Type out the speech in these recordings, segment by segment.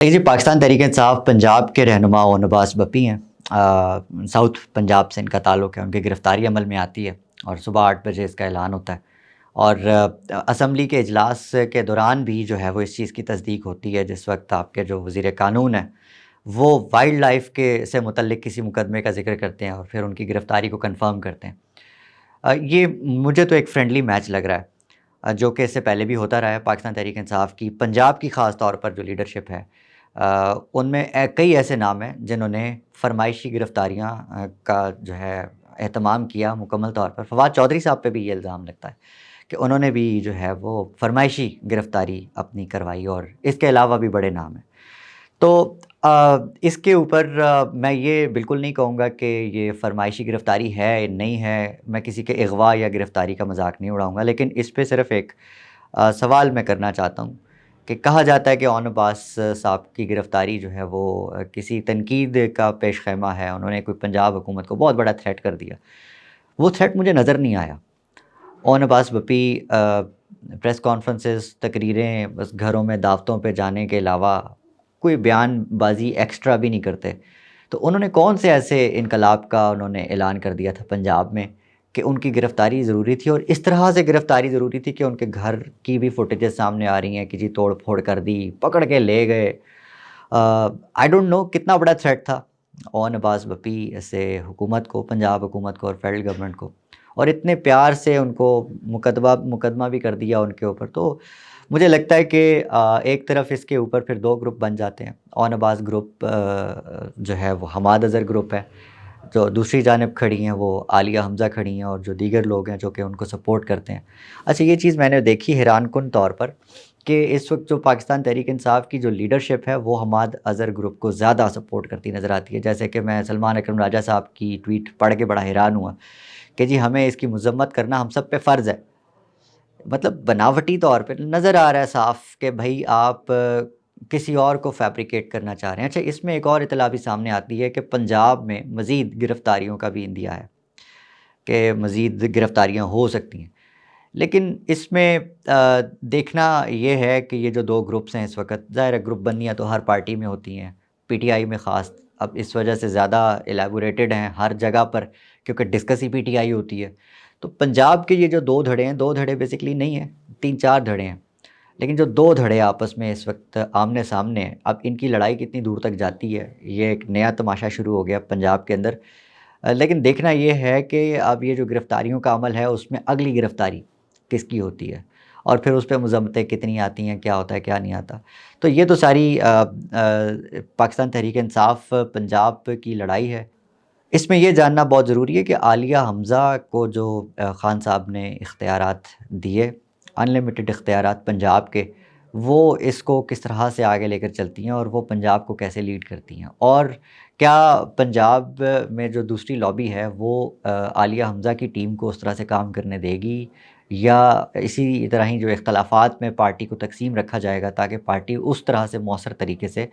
देखिए जी, पाकिस्तान तहरीक इंसाफ पंजाब के रहनुमा और नवाज़ भप्पी हैं। साउथ पंजाब से इनका ताल्लुक़ है। उनकी गिरफ़्तारी अमल में आती है और सुबह 8 बजे इसका ऐलान होता है और असम्बली के इजलास के दौरान भी जो है वो इस चीज़ की तस्दीक होती है। जिस वक्त आपके जो वज़ीर क़ानून हैं वो वाइल्ड लाइफ़ के से मुतल्लिक़ किसी मुकदमे का ज़िक्र करते हैं और फिर उनकी गिरफ़्तारी को कन्फ़र्म करते हैं। ये मुझे तो एक फ्रेंडली मैच लग रहा है, जो कि इससे पहले भी होता रहा है। पाकिस्तान तहरीक इंसाफ की पंजाब की ख़ास तौर पर जो लीडरशिप है, उनमें कई ऐसे नाम हैं जिन्होंने फ़रमाइशी गिरफ़्तारियाँ का जो है एहतमाम किया मुकम्मल तौर पर। फ़वाद चौधरी साहब पे भी ये इल्ज़ाम लगता है कि उन्होंने भी जो है वो फ़रमाइशी गिरफ़्तारी अपनी करवाई और इसके अलावा भी बड़े नाम हैं। तो इसके ऊपर मैं ये बिल्कुल नहीं कहूँगा कि ये फ़रमाइशी गिरफ़्तारी है, नहीं है। मैं किसी के अगवा या गिरफ़्तारी का मज़ाक नहीं उड़ाऊँगा, लेकिन इस पे सिर्फ़ एक सवाल मैं करना चाहता हूँ कि कहा जाता है कि ओन अब्बास साहब की गिरफ़्तारी जो है वो किसी तनकीद का पेश ख़ैमा है। उन्होंने कोई पंजाब हुकूमत को बहुत बड़ा थ्रेट कर दिया। वो थ्रेट मुझे नज़र नहीं आया। Own Abbas Bappi press conferences, तकरीरें, बस घरों में दावतों पे जाने के अलावा कोई बयानबाज़ी एक्स्ट्रा भी नहीं करते। तो उन्होंने कौन से ऐसे इनकलाब का उन्होंने ऐलान कर दिया था पंजाब में कि उनकी गिरफ़्तारी ज़रूरी थी और इस तरह से गिरफ़्तारी ज़रूरी थी कि उनके घर की भी फुटेजेस सामने आ रही हैं कि जी तोड़-फोड़ कर दी, पकड़ के ले गए। आई डोंट नो कितना बड़ा थ्रेट था ओन अब्बास भप्पी से हुकूमत को, पंजाब हुकूमत को और फेडरल गवर्नमेंट को, और इतने प्यार से उनको मुकदमा भी कर दिया उनके ऊपर। तो मुझे लगता है कि एक तरफ इसके ऊपर फिर 2 ग्रुप बन जाते हैं। ओन अब्बास ग्रुप जो है वो हमाद अज़हर ग्रुप है, जो दूसरी जानिब खड़ी हैं वो आलिया हमज़ा खड़ी हैं और जो दीगर लोग हैं जो कि उनको सपोर्ट करते हैं। अच्छा, ये चीज़ मैंने देखी हैरानकुन तौर पर कि इस वक्त जो पाकिस्तान तहरीक इंसाफ की जो लीडरशिप है वो हमाद अज़हर ग्रुप को ज़्यादा सपोर्ट करती नज़र आती है। जैसे कि मैं सलमान अकरम राजा साहब की ट्वीट पढ़ के बड़ा हैरान हुआ कि जी हमें इसकी मज़म्मत करना हम सब पे फ़र्ज़ है। मतलब बनावटी तौर पे नज़र आ रहा है साफ़ कि भई आप किसी और को फैब्रिकेट करना चाह रहे हैं। अच्छा, इसमें एक और इत्तला भी सामने आती है कि पंजाब में मज़ीद गिरफ़्तारियों का भी इंदिया है कि मज़ीद गिरफ़्तारियाँ हो सकती हैं। लेकिन इसमें देखना ये है कि ये जो 2 ग्रुप्स हैं इस वक़्त, ज़ाहिर है ग्रुप बंदियाँ तो हर पार्टी में होती हैं, पीटीआई में ख़ास अब इस वजह से ज़्यादा एलैबोरेटेड हैं हर जगह पर, क्योंकि डिस्कस ही पीटीआई होती है। तो पंजाब के ये जो 2 धड़े हैं, 2 धड़े बेसिकली नहीं हैं, 3-4 धड़े हैं। लेकिन जो 2 धड़े आपस में इस वक्त आमने-सामने हैं, अब इनकी लड़ाई कितनी दूर तक जाती है, ये एक नया तमाशा शुरू हो गया पंजाब के अंदर। लेकिन देखना ये है कि अब ये जो गिरफ़्तारियों का अमल है उसमें अगली गिरफ़्तारी किसकी होती है और फिर उस पे मज़म्मतें कितनी आती हैं, क्या होता है, क्या नहीं आता। तो ये तो सारी पाकिस्तान तहरीक इंसाफ पंजाब की लड़ाई है। इसमें ये जानना बहुत ज़रूरी है कि आलिया हमज़ा को जो ख़ान साहब ने इख्तियारात दिए, अनलिमिटेड इख्तियारात पंजाब के, वो इसको किस तरह से आगे लेकर चलती हैं और वो पंजाब को कैसे लीड करती हैं। और क्या पंजाब में जो दूसरी लॉबी है वो आलिया हमज़ा की टीम को उस तरह से काम करने देगी, या इसी तरह ही जो इख्तलाफ़ात में पार्टी को तक़सीम रखा जाएगा ताकि पार्टी उस तरह से मौसर तरीके से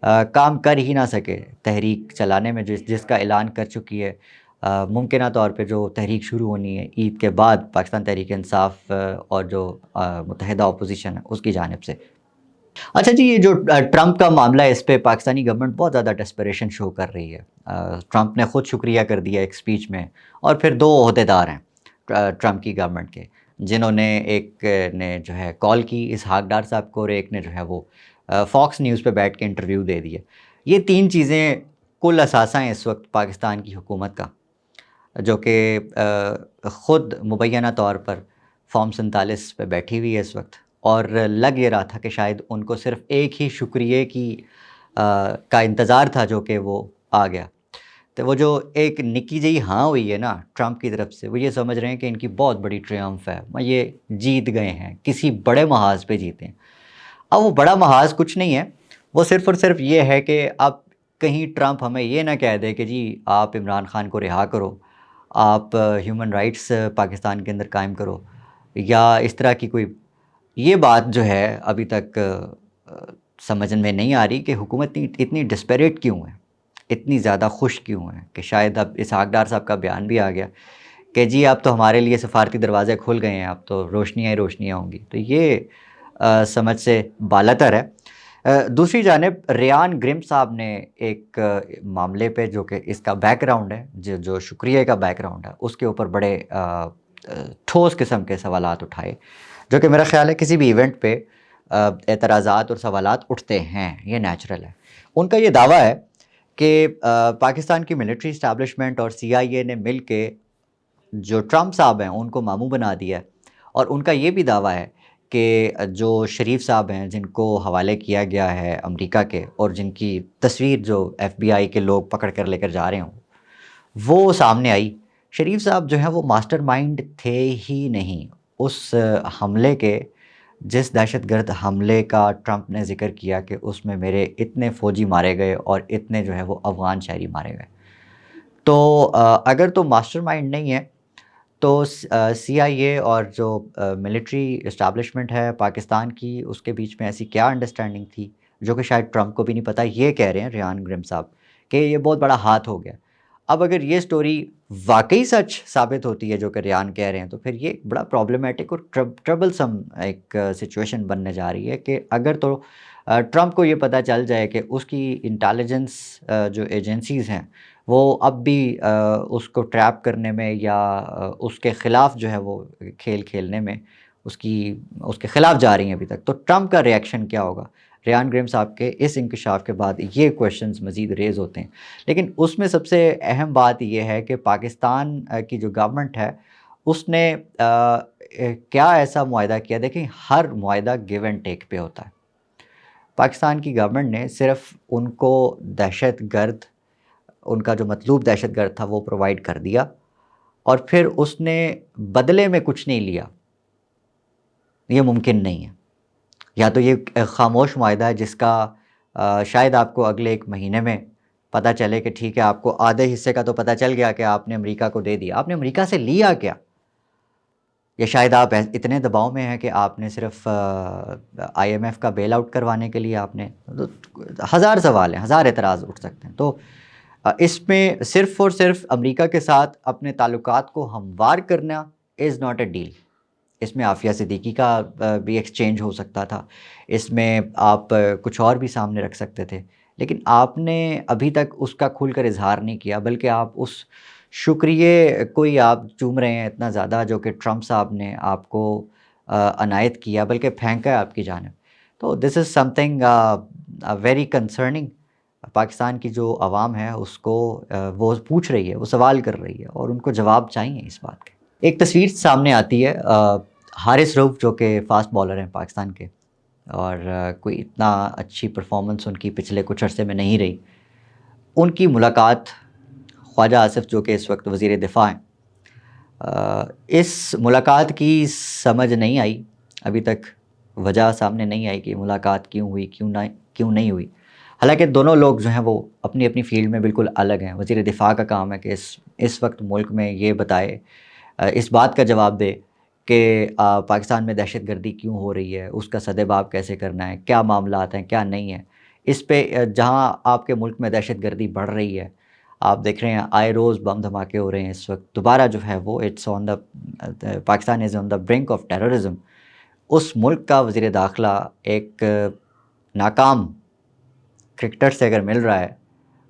काम कर ही ना सके तहरीक चलाने में, जिसका ऐलान कर चुकी है। मुमकिना तौर पे जो तहरीक शुरू होनी है ईद के बाद पाकिस्तान तहरीक इंसाफ और जो मुत्तहिदा अपोज़िशन है उसकी जानिब से। अच्छा जी, ये जो ट्रंप का मामला है इस पे पाकिस्तानी गवर्नमेंट बहुत ज़्यादा डेस्परेशन शो कर रही है। ट्रंप ने ख़ुद शुक्रिया कर दिया एक स्पीच में, और फिर 2 ओहदेदार हैं ट्रंप की गवर्नमेंट के, जिन्होंने, एक ने जो है कॉल की इसहाक डार साहब को और एक ने जो है वो फॉक्स न्यूज़ पे बैठ के इंटरव्यू दे दिया। ये 3 चीज़ें कुल असासा हैं इस वक्त पाकिस्तान की हुकूमत का, जो कि ख़ुद मुबैना तौर पर फ़ॉर्म 47 पे बैठी हुई है इस वक्त, और लग ये रहा था कि शायद उनको सिर्फ़ एक ही शुक्रिया की का इंतज़ार था जो कि वो आ गया। तो वो जो एक निक्की जही हाँ हुई है ना ट्रंप की तरफ से, वो ये समझ रहे हैं कि इनकी बहुत बड़ी ट्रियम्फ़ है, ये जीत गए हैं, किसी बड़े महाज़ पे जीते हैं। अब वो बड़ा महाज़ कुछ नहीं है, वो सिर्फ़ और सिर्फ ये है कि अब कहीं ट्रंप हमें ये ना कह दे कि जी आप इमरान ख़ान को रिहा करो, आप ह्यूमन राइट्स पाकिस्तान के अंदर कायम करो, या इस तरह की कोई ये बात जो है अभी तक समझ में नहीं आ रही कि हुकूमत इतनी डिस्पैरेट क्यों है, इतनी ज़्यादा खुश क्यों है, कि शायद अब इसहाक डार साहब का बयान भी आ गया कि जी अब तो हमारे लिए सफारती दरवाज़े खुल गए हैं, अब तो रोशनियाँ ही रोशनियाँ होंगी। तो ये समझ से बालातर है। دوسری جانب ریان گرم صاحب نے ایک معاملے پہ جو کہ اس کا بیک گراؤنڈ ہے، جو شکریہ کا بیک گراؤنڈ ہے، اس کے اوپر بڑے ٹھوس قسم کے سوالات اٹھائے، جو کہ میرا خیال ہے کسی بھی ایونٹ پہ اعتراضات اور سوالات اٹھتے ہیں، یہ نیچرل ہے۔ ان کا یہ دعویٰ ہے کہ پاکستان کی ملٹری اسٹیبلشمنٹ اور CIA نے مل کے جو ٹرمپ صاحب ہیں ان کو ماموں بنا دیا ہے، اور ان کا یہ بھی دعویٰ ہے کہ جو شریف صاحب ہیں جن کو حوالے کیا گیا ہے امریکہ کے، اور جن کی تصویر جو FBI کے لوگ پکڑ کر لے کر جا رہے ہوں وہ سامنے آئی، شریف صاحب جو ہیں وہ ماسٹر مائنڈ تھے ہی نہیں اس حملے کے، جس دہشت گرد حملے کا ٹرمپ نے ذکر کیا کہ اس میں میرے اتنے فوجی مارے گئے اور اتنے جو ہے وہ افغان شہری مارے گئے۔ تو اگر تو ماسٹر مائنڈ نہیں ہے تو CIA اور جو ملٹری اسٹیبلشمنٹ ہے پاکستان کی، اس کے بیچ میں ایسی کیا انڈرسٹینڈنگ تھی جو کہ شاید ٹرمپ کو بھی نہیں پتہ۔ یہ کہہ رہے ہیں ریان گرم صاحب کہ یہ بہت بڑا ہاتھ ہو گیا۔ اب اگر یہ سٹوری واقعی سچ ثابت ہوتی ہے جو کہ ریان کہہ رہے ہیں، تو پھر یہ بڑا پرابلمٹک اور ٹربلسم ایک سچویشن بننے جا رہی ہے کہ اگر تو ٹرمپ کو یہ پتہ چل جائے کہ اس کی انٹیلیجنس جو ایجنسیز ہیں وہ اب بھی اس کو ٹریپ کرنے میں یا اس کے خلاف جو ہے وہ کھیل کھیلنے میں اس کے خلاف جا رہی ہیں ابھی تک، تو ٹرمپ کا ریئیکشن کیا ہوگا؟ ریان گرم صاحب کے اس انکشاف کے بعد یہ کویشچنز مزید ریز ہوتے ہیں۔ لیکن اس میں سب سے اہم بات یہ ہے کہ پاکستان کی جو گورنمنٹ ہے اس نے کیا ایسا معاہدہ کیا؟ دیکھیں، ہر معاہدہ گیو اینڈ ٹیک پہ ہوتا ہے۔ پاکستان کی گورنمنٹ نے صرف ان کو دہشت گرد، ان کا جو مطلوب دہشت گرد تھا وہ پرووائڈ کر دیا، اور پھر اس نے بدلے میں کچھ نہیں لیا۔ یہ ممکن نہیں ہے۔ یا تو یہ خاموش معاہدہ ہے جس کا شاید آپ کو اگلے 1 مہینے میں پتہ چلے کہ ٹھیک ہے، آپ کو آدھے حصے کا تو پتہ چل گیا کہ آپ نے امریکہ کو دے دیا۔ آپ نے امریکہ سے لیا کیا؟ یا شاید آپ اتنے دباؤ میں ہیں کہ آپ نے صرف IMF کا بیل آؤٹ کروانے کے لیے آپ نے، ہزار سوال ہیں، ہزار اعتراض اٹھ سکتے ہیں۔ تو اس میں صرف اور صرف امریکہ کے ساتھ اپنے تعلقات کو ہموار کرنا از ناٹ اے ڈیل۔ اس میں عافیہ صدیقی کا بھی ایکسچینج ہو سکتا تھا، اس میں آپ کچھ اور بھی سامنے رکھ سکتے تھے، لیکن آپ نے ابھی تک اس کا کھل کر اظہار نہیں کیا، بلکہ آپ اس شکریہ کو ہی آپ چوم رہے ہیں اتنا زیادہ جو کہ ٹرمپ صاحب نے آپ کو عنایت کیا، بلکہ پھینکا ہے آپ کی جانب۔ تو this is something very concerning. Pakistan کی جو عوام ہے اس کو وہ پوچھ رہی ہے، وہ سوال کر رہی ہے، اور ان کو جواب چاہیے اس بات کے۔ ایک تصویر سامنے آتی ہے حارث رؤف جو کہ فاسٹ بالر ہیں پاکستان کے، اور کوئی اتنا اچھی پرفارمنس ان کی پچھلے کچھ عرصے میں نہیں رہی۔ ان کی ملاقات خواجہ آصف جو کہ اس وقت وزیر دفاع ہیں، اس ملاقات کی سمجھ نہیں آئی ابھی تک، وجہ سامنے نہیں آئی کہ ملاقات کیوں ہوئی، کیوں نہیں ہوئی۔ حالانکہ دونوں لوگ جو ہیں وہ اپنی اپنی فیلڈ میں بالکل الگ ہیں۔ وزیر دفاع کا کام ہے کہ اس وقت ملک میں یہ بتائے، اس بات کا جواب دے کہ پاکستان میں دہشت گردی کیوں ہو رہی ہے، اس کا سدباب کیسے کرنا ہے، کیا معاملات ہیں، کیا نہیں ہیں۔ اس پہ جہاں آپ کے ملک میں دہشت گردی بڑھ رہی ہے، آپ دیکھ رہے ہیں آئے روز بم دھماکے ہو رہے ہیں، اس وقت دوبارہ جو ہے وہ پاکستان از آن دا برنک آف ٹیررزم۔ اس ملک کا وزیر داخلہ ایک ناکام کرکٹر سے اگر مل رہا ہے،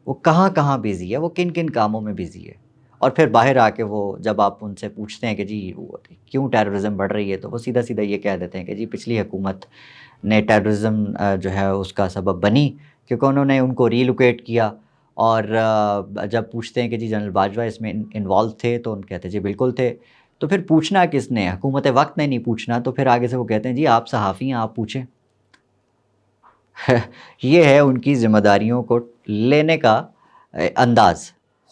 وہ کہاں کہاں بیزی ہے، وہ کن کن کاموں میں بیزی ہے، اور پھر باہر آ کے وہ جب آپ ان سے پوچھتے ہیں کہ جی کیوں ٹیررزم بڑھ رہی ہے، تو وہ سیدھا سیدھا یہ کہہ دیتے ہیں کہ جی پچھلی حکومت نے ٹیررزم جو ہے اس کا سبب بنی، کیونکہ انہوں نے ان کو ری لوکیٹ کیا۔ اور جب پوچھتے ہیں کہ جی جنرل باجوہ اس میں انوالو تھے، تو ان کہتے ہیں جی بالکل تھے۔ تو پھر پوچھنا کس نے؟ حکومت وقت نے نہیں پوچھنا، تو پھر آگے سے وہ کہتے ہیں جی آپ صحافی ہیں، آپ پوچھیں۔ یہ ہے ان کی ذمہ داریوں کو لینے کا انداز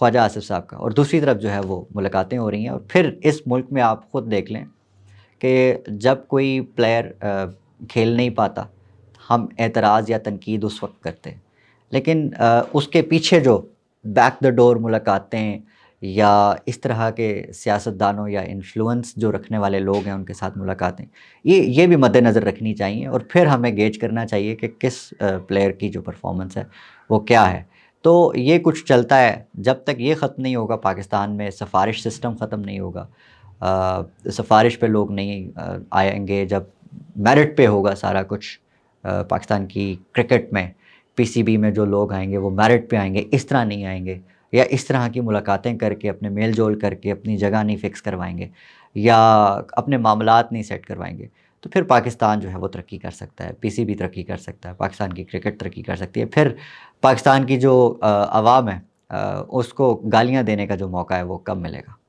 خواجہ آصف صاحب کا۔ اور دوسری طرف جو ہے وہ ملاقاتیں ہو رہی ہیں، اور پھر اس ملک میں آپ خود دیکھ لیں کہ جب کوئی پلیئر کھیل نہیں پاتا، ہم اعتراض یا تنقید اس وقت کرتے ہیں، لیکن اس کے پیچھے جو بیک دا ڈور ملاقاتیں یا اس طرح کے سیاستدانوں یا انفلوئنس جو رکھنے والے لوگ ہیں ان کے ساتھ ملاقاتیں، یہ بھی مد نظر رکھنی چاہیے، اور پھر ہمیں گیج کرنا چاہیے کہ کس پلیئر کی جو پرفارمنس ہے وہ کیا ہے۔ تو یہ کچھ چلتا ہے جب تک یہ ختم نہیں ہوگا، پاکستان میں سفارش سسٹم ختم نہیں ہوگا، سفارش پہ لوگ نہیں آئیں گے، جب میرٹ پہ ہوگا سارا کچھ، پاکستان کی کرکٹ میں پی سی بی میں جو لوگ آئیں گے وہ میرٹ پہ آئیں گے، اس طرح نہیں آئیں گے، یا اس طرح کی ملاقاتیں کر کے اپنے میل جول کر کے اپنی جگہ نہیں فکس کروائیں گے، یا اپنے معاملات نہیں سیٹ کروائیں گے، تو پھر پاکستان جو ہے وہ ترقی کر سکتا ہے، پی سی بی ترقی کر سکتا ہے، پاکستان کی کرکٹ ترقی کر سکتی ہے، پھر پاکستان کی جو عوام ہے اس کو گالیاں دینے کا جو موقع ہے وہ کم ملے گا۔